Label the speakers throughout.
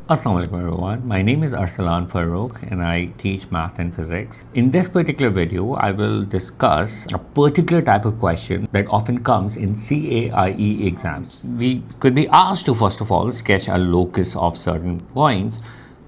Speaker 1: Assalamualaikum everyone. My name is Arsalan Farrukh and I teach math and physics. In this particular video, I will discuss a particular type of question that often comes in CAIE exams. We could be asked to first of all sketch a locus of certain points.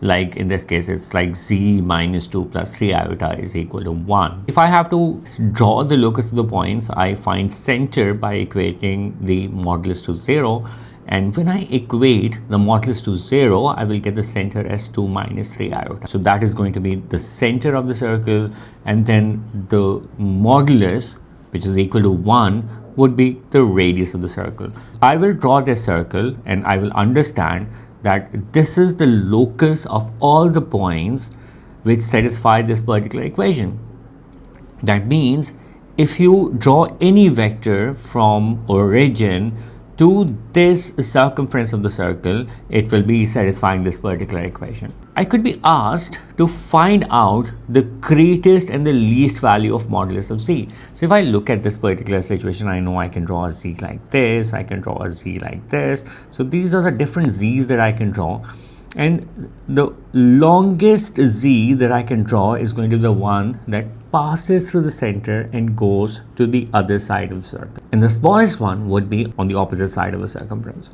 Speaker 1: Like in this case, it's like z minus 2 plus 3 iota is equal to 1. If I have to draw the locus of the points, I find center by equating the modulus to 0. And when I equate the modulus to 0, I will get the center as 2 minus 3 iota. So that is going to be the center of the circle, and then the modulus, which is equal to 1, would be the radius of the circle. I will draw this circle and I will understand that this is the locus of all the points which satisfy this particular equation. That means if you draw any vector from origin to this circumference of the circle, it will be satisfying this particular equation. I could be asked to find out the greatest and the least value of modulus of z. So if I look at this particular situation, I know I can draw a z like this, I can draw a z like this. So these are the different z's that I can draw. And the longest z that I can draw is going to be the one that passes through the center and goes to the other side of the circle. And the smallest one would be on the opposite side of the circumference.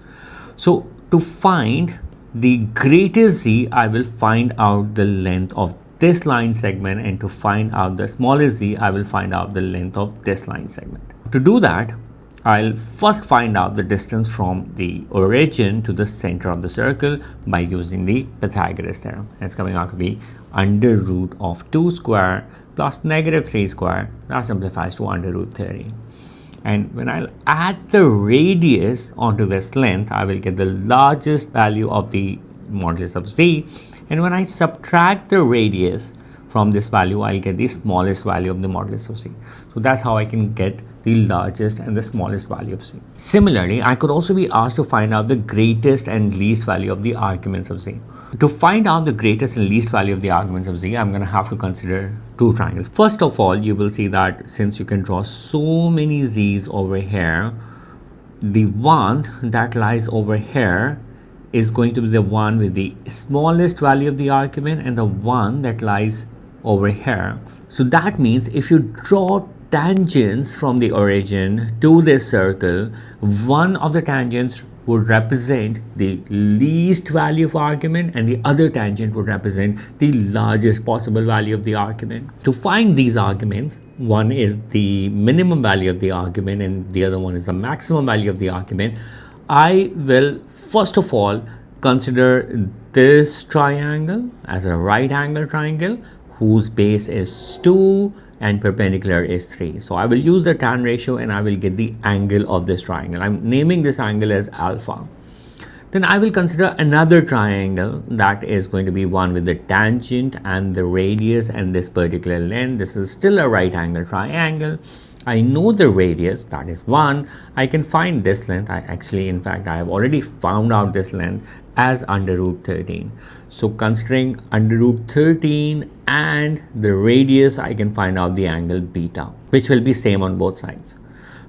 Speaker 1: So to find the greatest z, I will find out the length of this line segment, and to find out the smallest z, I will find out the length of this line segment. To do that, I'll first find out the distance from the origin to the center of the circle by using the Pythagoras theorem. It's coming out to be under root of 2 square plus negative 3 square. That simplifies to under root 30. And when I'll add the radius onto this length, I will get the largest value of the modulus of z. And when I subtract the radius from this value, I'll get the smallest value of the modulus of z. So that's how I can get the largest and the smallest value of z. Similarly, I could also be asked to find out the greatest and least value of the arguments of z. To find out the greatest and least value of the arguments of z, I'm going to have to consider two triangles. First of all, you will see that since you can draw so many z's over here, the one that lies over here is going to be the one with the smallest value of the argument, and the one that lies over here. So that means if you draw tangents from the origin to this circle, one of the tangents would represent the least value of argument and the other tangent would represent the largest possible value of the argument. To find these arguments, one is the minimum value of the argument and the other one is the maximum value of the argument. I will first of all consider this triangle as a right angle triangle whose base is 2 and perpendicular is 3. So I will use the tan ratio and I will get the angle of this triangle. I'm naming this angle as alpha. Then I will consider another triangle that is going to be one with the tangent and the radius and this particular length. This is still a right angle triangle. I know the radius, that is 1. I can find this length. In fact, I have already found out this length as under root 13. So considering under root 13 and the radius, I can find out the angle beta, which will be same on both sides.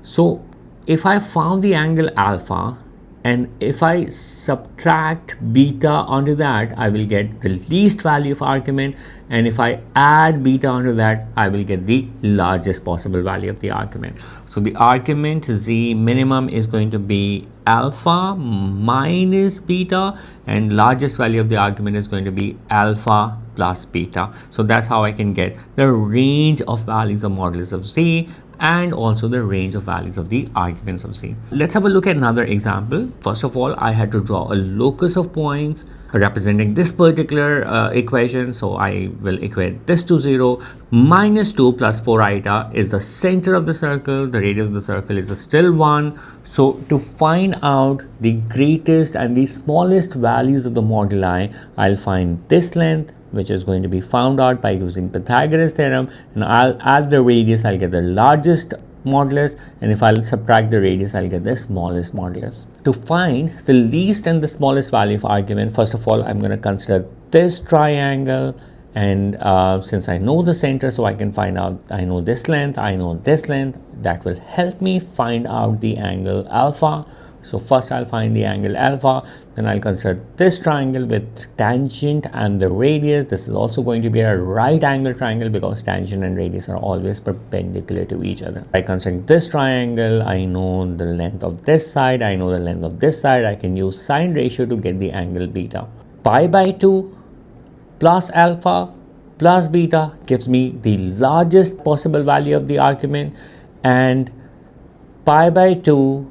Speaker 1: So if I found the angle alpha, and if I subtract beta onto that, I will get the least value of argument. And if I add beta onto that, I will get the largest possible value of the argument. So the argument z minimum is going to be alpha minus beta, and largest value of the argument is going to be alpha plus beta. So that's how I can get the range of values of modulus of z and also the range of values of the arguments of z. Let's have a look at another example. First of all, I had to draw a locus of points representing this particular equation. So I will equate this to 0. Minus 2 plus 4 iota is the center of the circle. The radius of the circle is still 1. So to find out the greatest and the smallest values of the moduli, I'll find this length, which is going to be found out by using Pythagoras theorem, and I'll add the radius, I'll get the largest modulus, and if I'll subtract the radius, I'll get the smallest modulus. To find the least and the smallest value of argument, first of all, I'm going to consider this triangle, and since I know the center, so I can find out, I know this length, that will help me find out the angle alpha So first I'll find the angle alpha, then I'll consider this triangle with tangent and the radius. This is also going to be a right angle triangle because tangent and radius are always perpendicular to each other. By considering this triangle, I know the length of this side, I know the length of this side. I can use sine ratio to get the angle beta. Pi by 2 plus alpha plus beta gives me the largest possible value of the argument, and pi by 2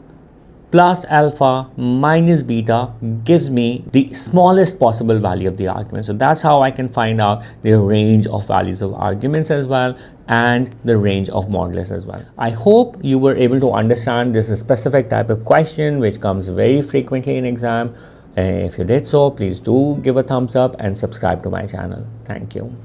Speaker 1: plus alpha minus beta gives me the smallest possible value of the argument. So that's how I can find out the range of values of arguments as well, and the range of modulus as well. I hope you were able to understand this specific type of question which comes very frequently in exam. If you did so, please do give a thumbs up and subscribe to my channel. Thank you.